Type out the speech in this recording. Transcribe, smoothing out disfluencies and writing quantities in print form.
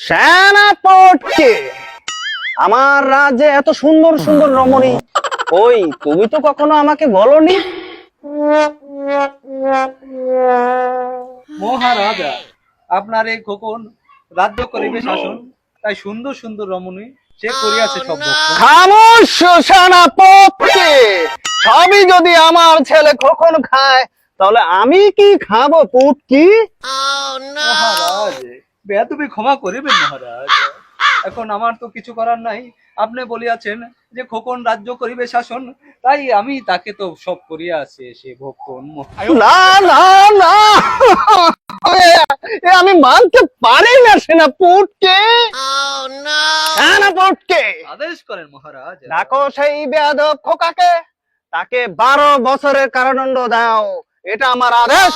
সেনাপতি, আমার রাজ্যে এত সুন্দর সুন্দর রমণী, ওই তুমি তো কখনো আমাকে বলনি। মহারাজা, আপনার এই খোকন রাজ্য করিবে শাসন, তাই সুন্দর সুন্দর রমণী সে করিয়াছে সব ভক্ষণ। খামোশ সেনাপতি, সবই যদি আমার ছেলে কখন খায়, তাহলে আমি কি খাবো পুটকি? মহারাজ, বেয়াদবি ক্ষমা করিবেন মহারাজ, এখন আমার তো কিছু করার নাই। আপনি বলিয়াছেন যে খোকন রাজ্য করিবে শাসন, তাই আমি তাকে তো সব করিয়াছি সে ভক্ষণ। না না না, এ আমি মানতে পারি না সেনাপতি। সেনাপতি, আদেশ করেন মহারাজ। ডাকো সেই বেয়াদব খোকাকে, তাকে 12 বছরের কারাদণ্ড দাও, এটা আমার আদেশ।